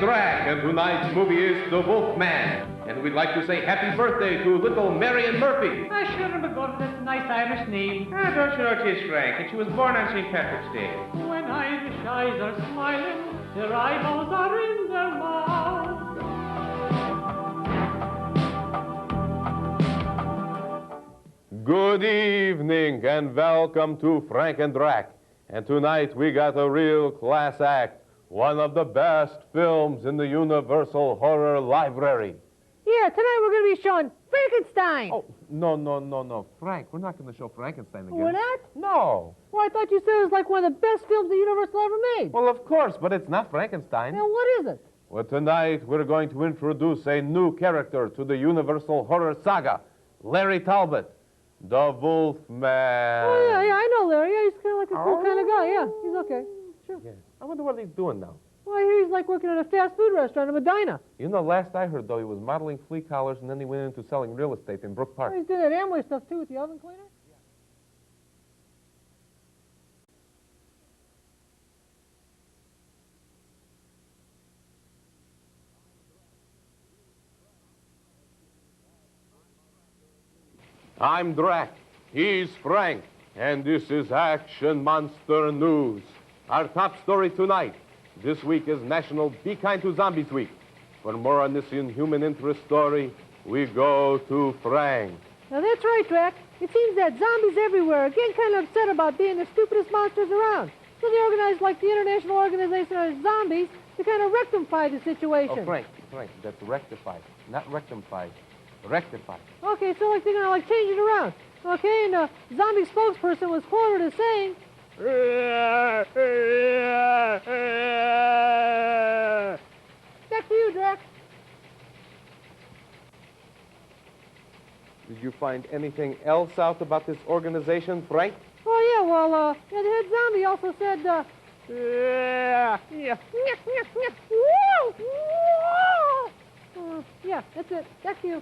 Drac, and tonight's movie is The Wolf Man. And we'd like to say happy birthday to little Marion Murphy. I should have begun with this nice Irish name. Ah, don't you know she's Frank, and she was born on St. Patrick's Day. When Irish eyes are smiling, their eyeballs are in their mouths. Good evening, and welcome to Frank and Drac. And tonight we got a real class act, one of the best films in the Universal Horror Library. Yeah, tonight we're going to be showing Frankenstein. Oh, no, Frank, we're not going to show Frankenstein again. We're not? No. Well, I thought you said it was like one of the best films the Universal ever made. Well, of course, but it's not Frankenstein. Now, what is it? Well, tonight we're going to introduce a new character to the Universal Horror Saga, Larry Talbot, the Wolf Man. Oh, yeah, I know Larry. Yeah, he's kind of like a cool kind of guy. Yeah, he's okay. Sure. Yeah. I wonder what he's doing now. Well, I hear he's like working at a fast food restaurant in Medina. You know, last I heard, though, he was modeling flea collars, and then he went into selling real estate in Brook Park. Oh, he's doing that Amway stuff, too, with the oven cleaner? I'm Drac. He's Frank. And this is Action Monster News. Our top story tonight. This week is National Be Kind to Zombies Week. For more on this inhuman interest story, we go to Frank. Now, that's right, Drac. It seems that zombies everywhere are getting kind of upset about being the stupidest monsters around. So they organized, like the International Organization of Zombies, to kind of rectify the situation. Oh, Frank, that's rectified. Not rectified. Rectified. Okay, so like they're going to like change it around. Okay, and the zombie spokesperson was quoted as saying, back to you, Drac. Did you find anything else out about this organization, Frank? Oh, yeah, well, the head zombie also said, yeah, that's it. Back to you.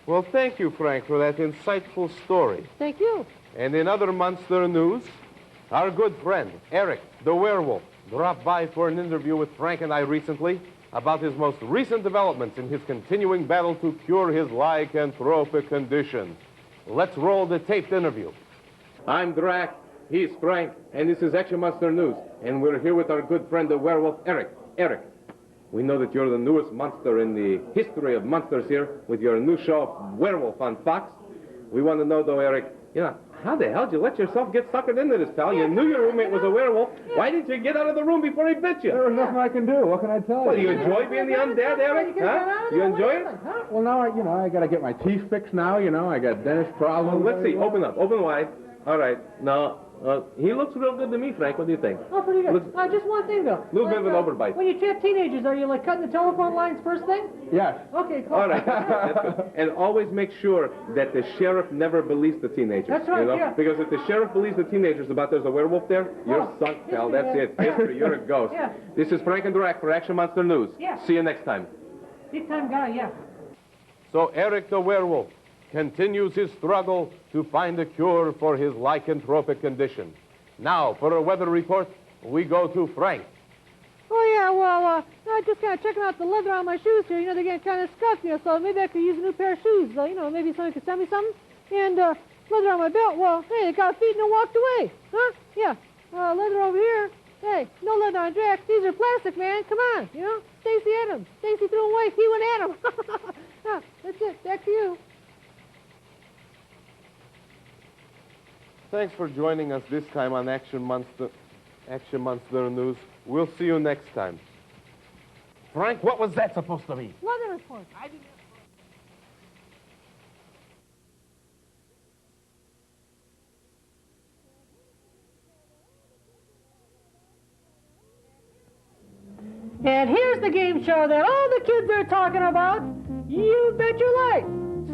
Well, thank you, Frank, for that insightful story. Thank you. And in other monster news, our good friend, Eric, the werewolf, dropped by for an interview with Frank and I recently about his most recent developments in his continuing battle to cure his lycanthropic condition. Let's roll the taped interview. I'm Drac, he's Frank, and this is Action Monster News. And we're here with our good friend, the werewolf, Eric. Eric, we know that you're the newest monster in the history of monsters here with your new show, Werewolf on Fox. We want to know, though, Eric, how the hell did you let yourself get suckered into this, pal? You knew your roommate was a werewolf. Why didn't you get out of the room before he bit you? There was nothing I can do. What can I tell you? Well, do you enjoy being the undead, Eric? Huh? You enjoy it? Well, now, I got to get my teeth fixed now, I got dentist problems. Well, let's see. Open up. Open wide. All right. Now, he looks real good to me, Frank. What do you think? Oh, pretty good. Just one thing, though. Little bit of an overbite. When you chat teenagers, are you, like, cutting the telephone lines first thing? Yes. Okay, cool. All right. That's good. And always make sure that the sheriff never believes the teenagers. That's right, yeah. Because if the sheriff believes the teenagers about there's a werewolf there, you're sunk, pal. That's it. History. You're a ghost. Yeah. This is Frank and Drac for Action Monster News. Yeah. See you next time. Big time guy, yeah. So Eric the werewolf continues his struggle to find a cure for his lycanthropic condition. Now, for a weather report, we go to Frank. Oh, yeah, well, I just kind of checking out the leather on my shoes here. They're getting kind of scuffed, so maybe I could use a new pair of shoes. Maybe somebody could send me something. And leather on my belt, well, hey, it got feet and it walked away. Huh? Yeah. Leather over here. Hey, no leather on Drac. These are plastic, man. Come on, Stacy Adams. Stacy threw away. He went at him. Yeah, that's it. Back to you. Thanks for joining us this time on Action Monster News. We'll see you next time. Frank, what was that supposed to be? Leather report. I didn't... And here's the game show that all the kids are talking about. You Bet Your Life.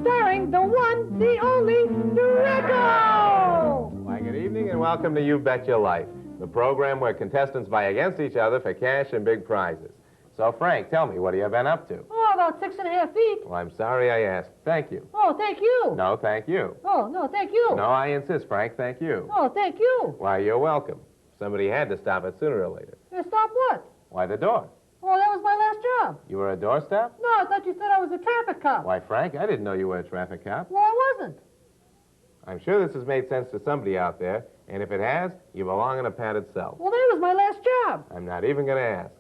Starring the one, the only, Draco! Why, good evening and welcome to You Bet Your Life, the program where contestants vie against each other for cash and big prizes. So, Frank, tell me, what have you been up to? Oh, about 6.5 feet. Well, I'm sorry I asked. Thank you. Oh, thank you. No, thank you. Oh, no, thank you. No, I insist, Frank. Thank you. Oh, thank you. Why, you're welcome. Somebody had to stop it sooner or later. Yeah, stop what? Why, the door? Oh, that was my last job. You were a doorstop? No, I thought you said I was a traffic cop. Why, Frank, I didn't know you were a traffic cop. Well, I wasn't. I'm sure this has made sense to somebody out there, and if it has, you belong in a padded cell. Well, that was my last job. I'm not even going to ask.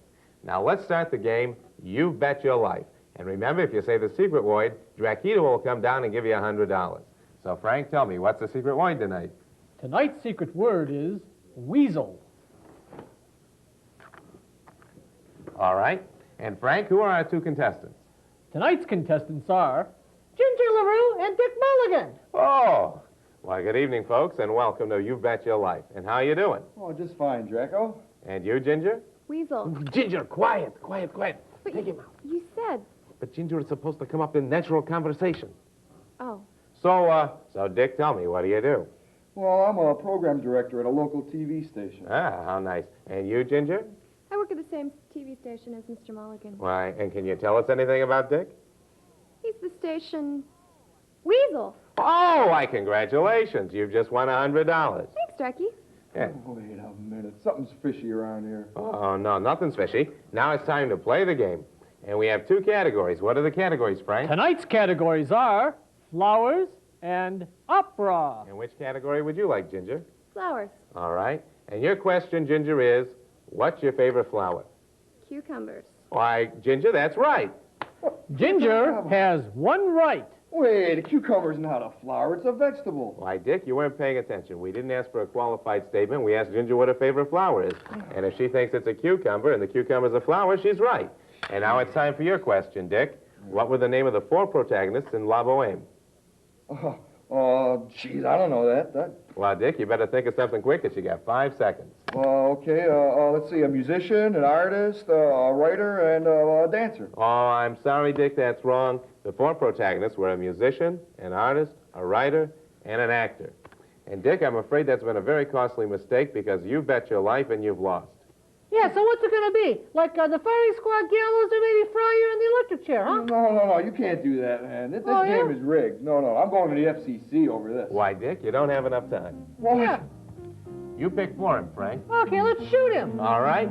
Now, let's start the game. You bet your life. And remember, if you say the secret word, Dracita will come down and give you $100. So, Frank, tell me, what's the secret word tonight? Tonight's secret word is weasel. All right. And, Frank, who are our two contestants? Tonight's contestants are Ginger LaRue and Dick Mulligan. Oh, well, good evening, folks, and welcome to You Bet Your Life. And how you doing? Oh, just fine, Draco. And you, Ginger? Weasel. Ginger, quiet. But Take him out. you said. But Ginger is supposed to come up in natural conversation. Oh. So, Dick, tell me, what do you do? Well, I'm a program director at a local TV station. Ah, how nice. And you, Ginger? I work at the same TV station as Mr. Mulligan. Why, and can you tell us anything about Dick? He's the station weasel. Oh, why, congratulations. You've just won $100. Thanks, Dracky. Yeah. Wait a minute. Something's fishy around here. Oh, no, nothing's fishy. Now it's time to play the game. And we have two categories. What are the categories, Frank? Tonight's categories are flowers and opera. And which category would you like, Ginger? Flowers. All right. And your question, Ginger, is, what's your favorite flower? Cucumbers. Why, Ginger, that's right. Ginger has one right. Wait, a cucumber's not a flower. It's a vegetable. Why, Dick, you weren't paying attention. We didn't ask for a qualified statement. We asked Ginger what her favorite flower is. And if she thinks it's a cucumber and the cucumber's a flower, she's right. And now it's time for your question, Dick. What were the name of the four protagonists in La Boheme? Geez, I don't know that. Well, Dick, you better think of something quick, because you got 5 seconds. Okay, let's see, a musician, an artist, a writer, and a dancer. Oh, I'm sorry, Dick, that's wrong. The four protagonists were a musician, an artist, a writer, and an actor. And, Dick, I'm afraid that's been a very costly mistake, because you bet your life and you've lost. Yeah, so what's it going to be? Like the firing squad gallows or maybe Fryer in the electric chair, huh? No, you can't do that, man. This Oh, yeah? game is rigged. No, I'm going to the FCC over this. Why, Dick, you don't have enough time. What? Yeah. You pick for him, Frank. Okay, let's shoot him. All right?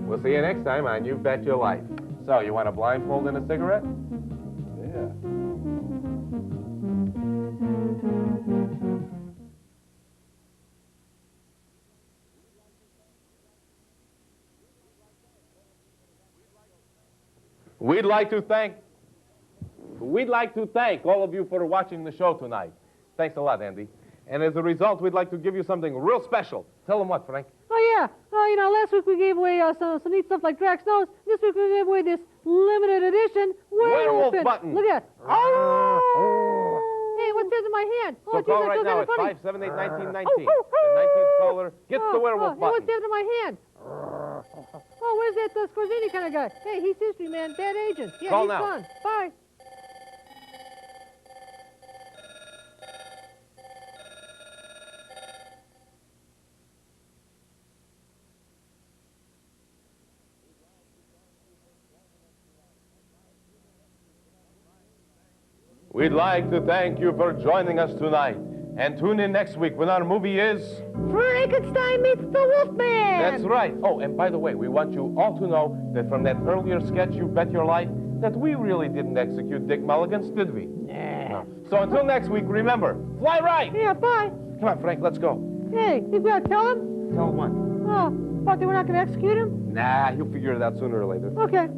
We'll see you next time on You Bet Your Life. So, you want a blindfold and a cigarette? Yeah. We'd like to thank all of you for watching the show tonight. Thanks a lot, Andy. And as a result, we'd like to give you something real special. Tell them what, Frank? Oh, yeah. Last week we gave away some neat stuff like Drac's nose. This week we gave away this limited edition werewolf pin. button. Look at that. Hey, what's this in my hand? So geez, call I right feel now kinda at funny. 578-1919. The 19th caller gets the werewolf Hey, button. what's this in my hand? Oh, where's that Scorsese kind of guy? Hey, he's history, man. Bad agent. Yeah, Call he's now. fun. Bye. We'd like to thank you for joining us tonight. And tune in next week when our movie is... Frankenstein meets the Wolfman. That's right. Oh, and by the way, we want you all to know that from that earlier sketch, You Bet Your Life, that we really didn't execute Dick Mulligan's, did we? No. So until next week, remember, fly right. Yeah, bye. Come on, Frank, let's go. Hey, think we ought to tell him? Tell him what? Oh, thought they were not going to execute him? Nah, he'll figure it out sooner or later. Okay.